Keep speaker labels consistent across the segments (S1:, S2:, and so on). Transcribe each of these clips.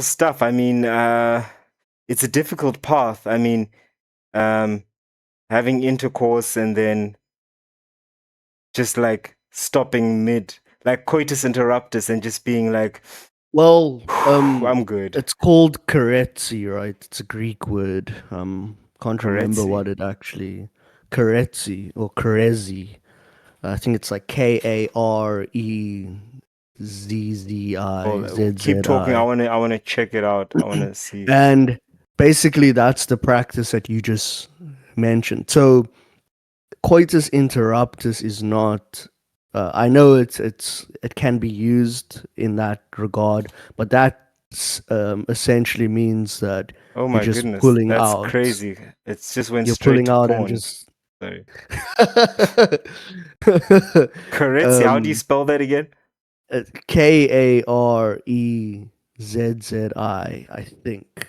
S1: stuff. I mean, it's a difficult path. I mean, um, having intercourse and then just like stopping mid, like coitus interruptus, and just being like,
S2: Well,
S1: I'm good.
S2: it's called KAREZZA, right? It's a Greek word. Can't remember
S1: Karetzi.
S2: what it actually KAREZZA or KAREZZA. I think it's like
S1: Well, keep talking.
S2: KAREZZI.
S1: I wanna check it out. I wanna see.
S2: And basically, that's the practice that you just mentioned. So, coitus interruptus is not. I know it can be used in that regard, but that essentially means that
S1: Oh
S2: you're
S1: my
S2: just
S1: goodness,
S2: pulling
S1: that's
S2: out.
S1: crazy. It's just went
S2: You're
S1: straight
S2: pulling
S1: to
S2: out and
S1: porn.
S2: just.
S1: Sorry. Karetzi, how do you
S2: um,
S1: spell that again?
S2: KAREZZI, I think.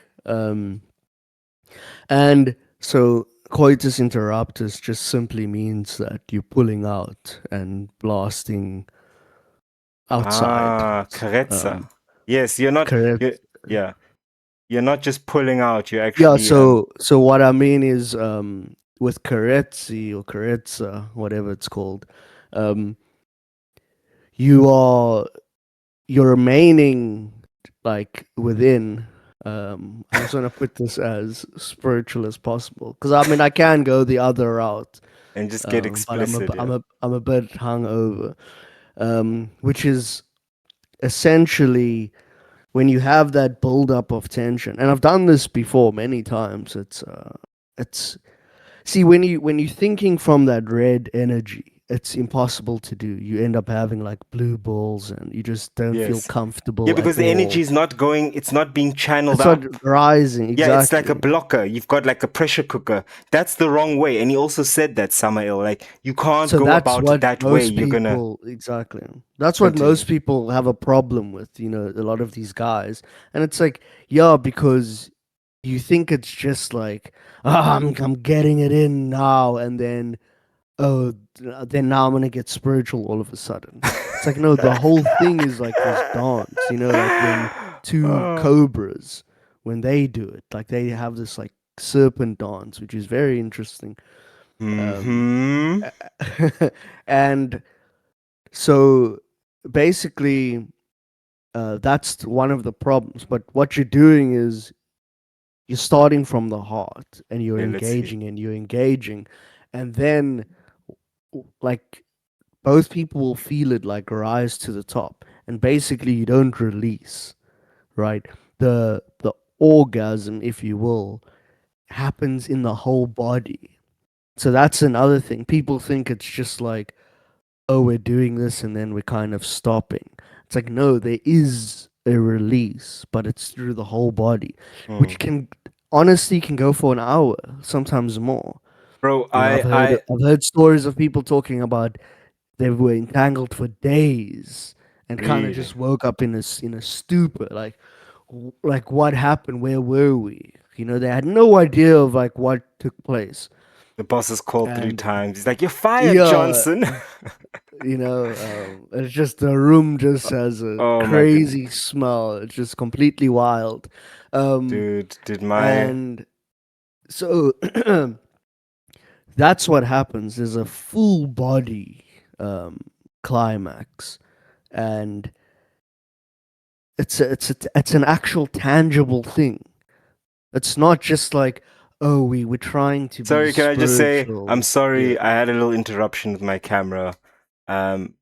S2: And so coitus interruptus just simply means that you're pulling out and blasting outside.
S1: Ah, Karetza.
S2: Um,
S1: Yes, you're not.
S2: correct.
S1: Yeah, you're not just pulling out. You're
S2: Yeah.
S1: actually
S2: So what I mean is, with karetzi or karetza, whatever it's called, um, you are you're remaining like within. I just want to put this as spiritual as possible because I mean I can go the other route,
S1: and just get
S2: but
S1: explicit. Yeah.
S2: I'm a bit hungover, which is essentially when you have that buildup of tension. And I've done this before many times. It's See, when you're thinking from that red energy, it's impossible to do. You end up having like blue balls, and you just don't feel
S1: Yes. Yeah,
S2: comfortable at
S1: because the energy
S2: all.
S1: is not going. It's not being channeled
S2: It's not
S1: up.
S2: rising
S1: Yeah, it's like a
S2: exactly.
S1: blocker. You've got like a pressure cooker. That's the wrong way. And he also said that, Samael, like you can't
S2: So
S1: go
S2: that's
S1: about it
S2: what
S1: that way.
S2: most
S1: You're gonna
S2: people exactly. That's what
S1: continue.
S2: most people have a problem with. A lot of these guys, and it's like, yeah, because you think it's just like, I'm getting it in now, and then then now I'm gonna get spiritual all of a sudden. It's like no, the whole thing is like this dance, like when two
S1: Oh.
S2: cobras, when they do it, like they have this like serpent dance, which is very interesting. Um,
S1: Hmm.
S2: and so basically, that's one of the problems. But what you're doing is you're starting from the heart and
S1: Yeah, let's see.
S2: you're engaging, and then like both people will feel it like rise to the top, and basically you don't release, right? The orgasm, if you will, happens in the whole body. So that's another thing. People think it's just like, oh, we're doing this and then we're kind of stopping. It's like, no, there is a release, but it's through the whole body,
S1: Hmm.
S2: which can honestly can go for an hour, sometimes more.
S1: Bro,
S2: I've heard stories of people talking about they were entangled for days and kind of
S1: really,
S2: just woke up in a stupor, like what happened? Where were we? They had no idea of like what took place.
S1: the boss is called three
S2: And
S1: times. He's like, "You're fired,
S2: yeah,
S1: Johnson."
S2: it's just the room just has a
S1: Oh my goodness,
S2: crazy smell. It's just completely wild. Um,
S1: dude. Did my
S2: and so that's what happens. There's a full body climax, and it's an actual tangible thing. It's not just like, oh, we're trying to be
S1: sorry? Can I just say I'm
S2: spiritual. Yeah,
S1: sorry? I had a little interruption with my camera, um,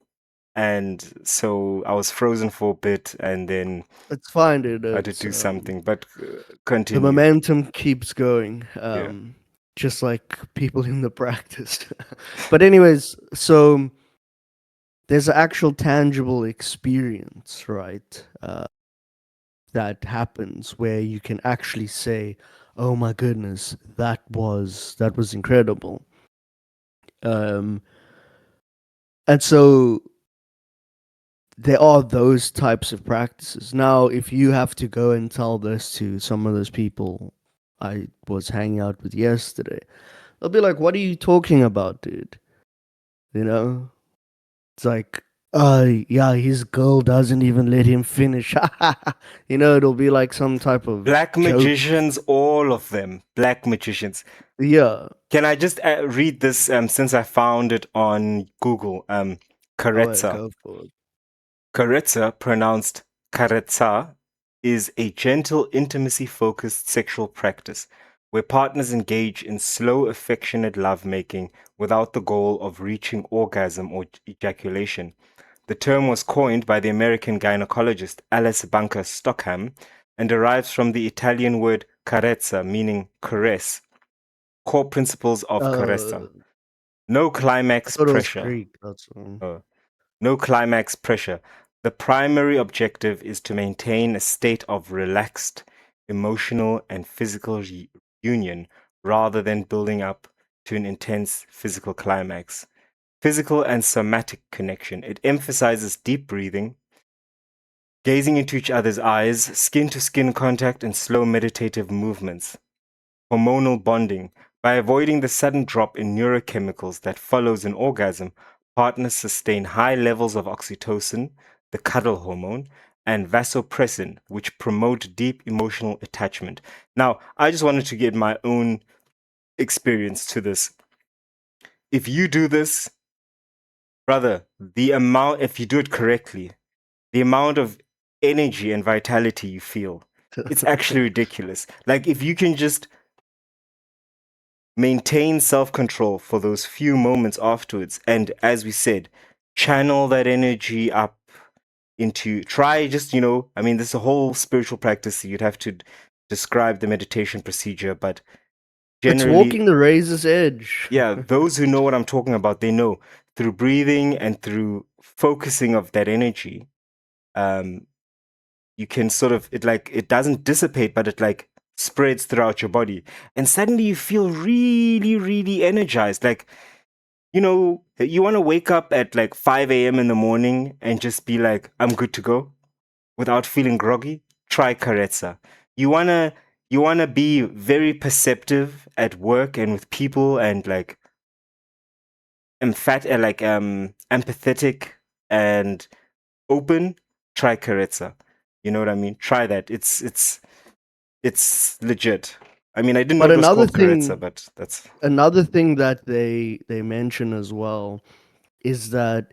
S1: and so I was frozen for a bit, and then
S2: it's fine, dude.
S1: I had to
S2: It's
S1: do something. But
S2: The
S1: continue.
S2: momentum keeps going,
S1: Yeah.
S2: just like people in the practice. But anyways, so there's an actual tangible experience, right? That happens where you can actually say, "Oh my goodness, that was incredible." Um, and so there are those types of practices. Now, if you have to go and tell this to some of those people I was hanging out with yesterday, they'll be like, "What are you talking about, dude?" You know, it's like Yeah, his girl doesn't even let him finish. It'll be like some type of
S1: Black
S2: joke.
S1: magicians, all of them, black magicians.
S2: Yeah.
S1: Can I just read this since I found it on Google?
S2: Oh, yeah,
S1: KAREZZA.
S2: go for it.
S1: KAREZZA, pronounced KAREZZA, is a gentle, intimacy-focused sexual practice where partners engage in slow, affectionate lovemaking without the goal of reaching orgasm or ejaculation. The term was coined by the American gynecologist Alice Bunker Stockham and derives from the Italian word carezza, meaning caress, core principles of
S2: Uh,
S1: KAREZZA. No
S2: I
S1: climax
S2: thought it was
S1: pressure.
S2: Greek. That's
S1: Oh, no climax pressure. The primary objective is to maintain a state of relaxed emotional and physical union rather than building up to an intense physical climax. Physical and somatic connection. It emphasizes deep breathing, gazing into each other's eyes, skin to skin contact, and slow meditative movements. Hormonal bonding. By avoiding the sudden drop in neurochemicals that follows an orgasm, partners sustain high levels of oxytocin, the cuddle hormone, and vasopressin, which promote deep emotional attachment. Now, I just wanted to get my own experience to this. If you do this, brother, if you do it correctly, the amount of energy and vitality you feel, it's actually ridiculous. Like, if you can just maintain self control for those few moments afterwards. And as we said, channel that energy up into try just, I mean, this is a whole spiritual practice. You'd have to describe the meditation procedure, but
S2: It's
S1: generally,
S2: walking the razor's edge.
S1: yeah, those who know what I'm talking about, they know through breathing and through focusing of that energy. Um, you can sort of it doesn't dissipate, but it like spreads throughout your body, and suddenly you feel really, really energized. Like you want to wake up at like 5 a.m. in the morning and just be like, I'm good to go without feeling groggy. Try KAREZZA. You wanna you wanna be very perceptive at work and with people and like empathetic and open. Try KAREZZA. You know what I mean? Try that. It's legit. I mean, I didn't know
S2: But
S1: it was called KAREZZA, but that's
S2: another thing that they mention as well is that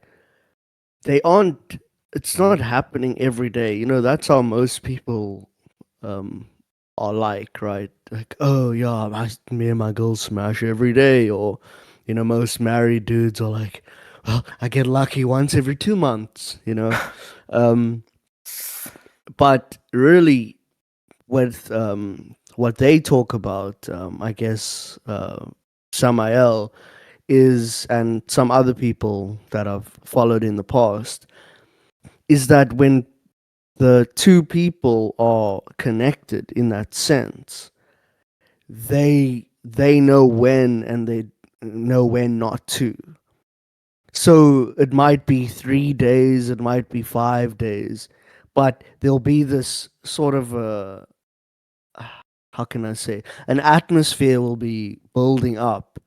S2: they aren't. It's not happening every day. That's how most people um are like, right? Like, oh yeah, me and my girl smash every day, or most married dudes are like, well, I get lucky once every 2 months. Um, but really, with what they talk about, I guess Samael is, and some other people that I've followed in the past, is that when the two people are connected in that sense, they know when, and they know when not to. So it might be 3 days, it might be 5 days, but there'll be this sort of a, how can I say, an atmosphere will be building up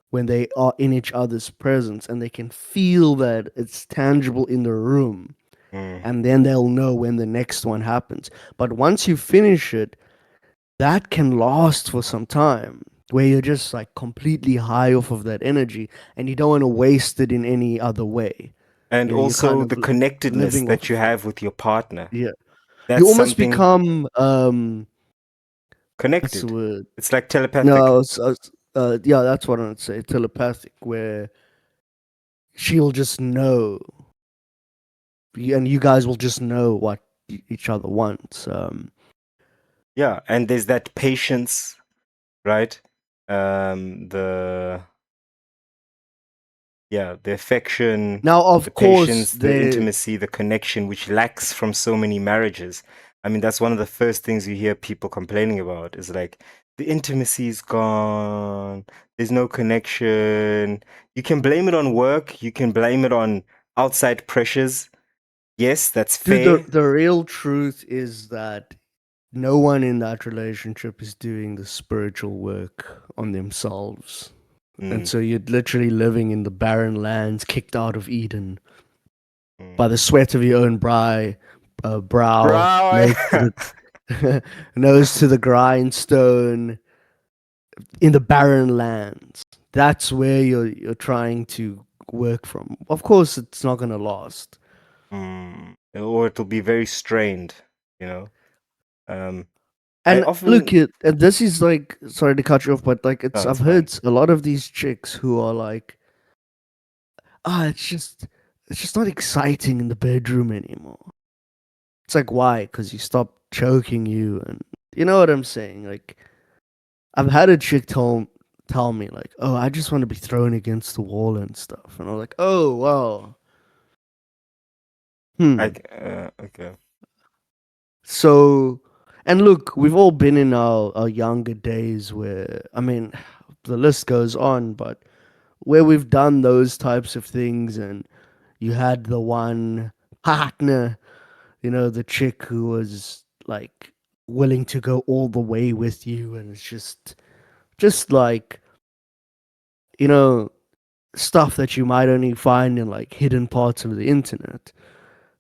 S2: when they are in each other's presence, and they can feel that it's tangible in the room,
S1: mm.
S2: and then they'll know when the next one happens. But once you finish it, that can last for some time, where you're just like completely high off of that energy, and you don't want to waste it in any other way.
S1: And
S2: You're kind
S1: also
S2: of
S1: the connectedness
S2: living off
S1: that you
S2: of it.
S1: have with your partner.
S2: Yeah, you
S1: That's
S2: almost
S1: something
S2: become what's the
S1: connected.
S2: word?
S1: It's like
S2: No,
S1: telepathic.
S2: yeah, that's what I'd say. Telepathic, where she'll just know, and you guys will just know what each other wants.
S1: Yeah, and there's that patience, right? The yeah, the affection,
S2: Now,
S1: the
S2: of course,
S1: patience, the intimacy, the connection, which lacks from so many marriages. I mean, that's one of the first things you hear people complaining about is like the intimacy is gone. There's no connection. You can blame it on work. You can blame it on outside pressures. Yes, that's
S2: dude, the
S1: fair.
S2: the real truth is that no one in that relationship is doing the spiritual work on themselves. And
S1: Mm.
S2: so you're literally living in the barren lands, kicked out of Eden. by the sweat of your own brow,
S1: Bro.
S2: nose to the nose to the grindstone in the barren lands. That's where you're trying to work from. Of course, it's not gonna last.
S1: Or it'll be very strained, you know. I
S2: And look,
S1: often.
S2: and this is like, sorry to cut you off, but like
S1: No,
S2: it's
S1: it's
S2: I've
S1: fine.
S2: heard a lot of these chicks who are like, it's just not exciting in the bedroom anymore. It's like, why? Because you stopped choking you, and you know what I'm saying. Like, I've had a chick tell me like, oh, I just want to be thrown against the wall and stuff, and I'm like, oh well, hmm.
S1: Okay.
S2: So, and look, we've all been in our younger days where, I mean, the list goes on, but where we've done those types of things, and you had the one partner, the chick who was like willing to go all the way with you, and it's just like, you know, stuff that you might only find in like hidden parts of the internet.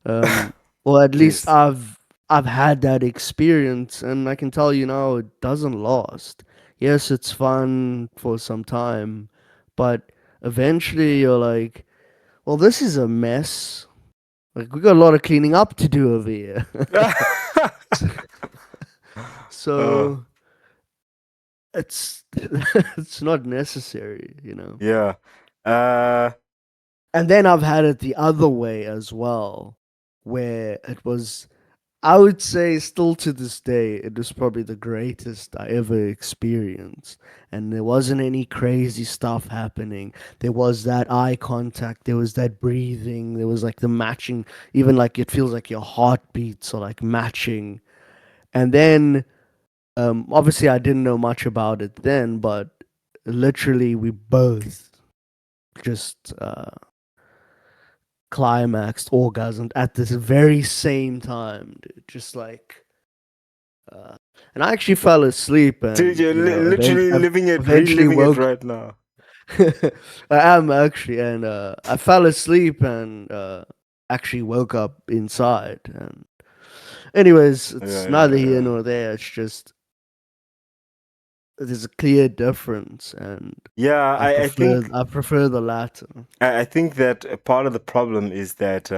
S2: Um, or at least
S1: Jeez.
S2: I've had that experience, and I can tell you now it doesn't last. Yes, it's fun for some time, but eventually you're like, well, this is a mess. Like we got a lot of cleaning up to do over here.
S1: Oh,
S2: So it's it's not necessary.
S1: yeah. Uh,
S2: And then I've had it the other way as well, where it was, I would say, still to this day, it was probably the greatest I ever experienced. And there wasn't any crazy stuff happening. There was that eye contact, there was that breathing, there was like the matching, even like it feels like your heartbeats are like matching. And then, obviously, I didn't know much about it then, but literally, we both just climaxed, orgasmed at this very same time, dude. Just like, uh, and I actually fell asleep,
S1: dude,
S2: and
S1: you're literally
S2: I
S1: living it,
S2: eventually
S1: reliving it
S2: woke.
S1: right now.
S2: I am actually, and I fell asleep and actually woke up inside. And anyways,
S1: Yeah,
S2: it's
S1: yeah,
S2: neither here
S1: yeah.
S2: nor there. It's just there's a clear difference, and
S1: Yeah,
S2: I prefer the latter.
S1: I think that a part of the problem is that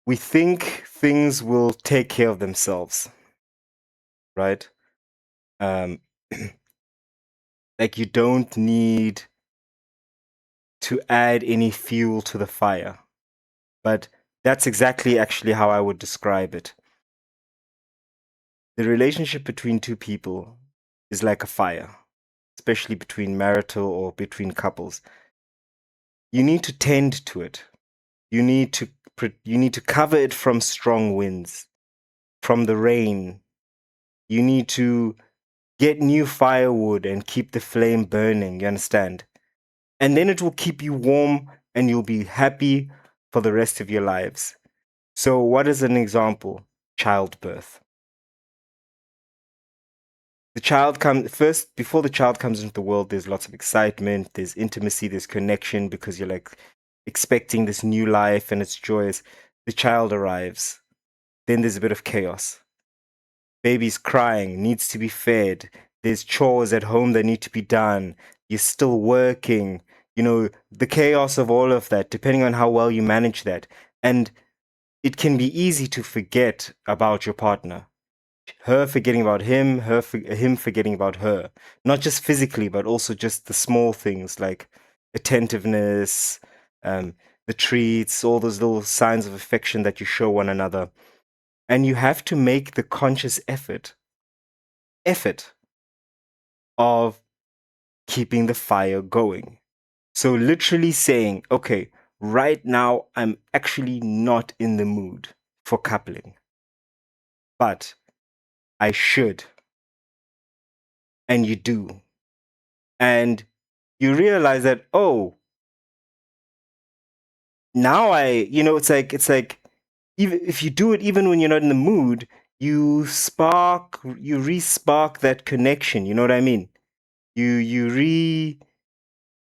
S1: we think things will take care of themselves, right? Um, like you don't need to add any fuel to the fire. But that's exactly actually how I would describe it. The relationship between two people is like a fire, especially between marital or between couples. You need to tend to it. You need to you need to cover it from strong winds, from the rain. You need to get new firewood and keep the flame burning, you understand? And then it will keep you warm and you'll be happy for the rest of your lives. So, what is an example? Childbirth. The child comes first, before the child comes into the world, there's lots of excitement, there's intimacy, there's connection because you're like expecting this new life and it's joyous. The child arrives, then there's a bit of chaos. Baby's crying, needs to be fed, there's chores at home that need to be done, you're still working, the chaos of all of that, depending on how well you manage that. And it can be easy to forget about your partner, her forgetting about him, him forgetting about her. Not just physically, but also just the small things like attentiveness, um, the treats, all those little signs of affection that you show one another. And you have to make the conscious effort of keeping the fire going. So literally saying, okay, right now I'm actually not in the mood for coupling, but I should. And you do. And you realize that, oh, now it's like even if you do it even when you're not in the mood, you re-spark that connection. You know what I mean? You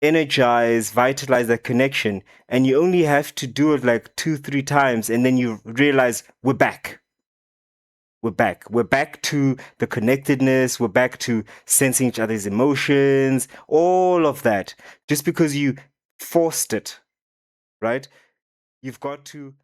S1: energize, vitalize that connection. And you only have to do it like 2, 3 times, and then you realize we're back. We're back. We're back to the connectedness. We're back to sensing each other's emotions, all of that. Just because you forced it, right? You've got to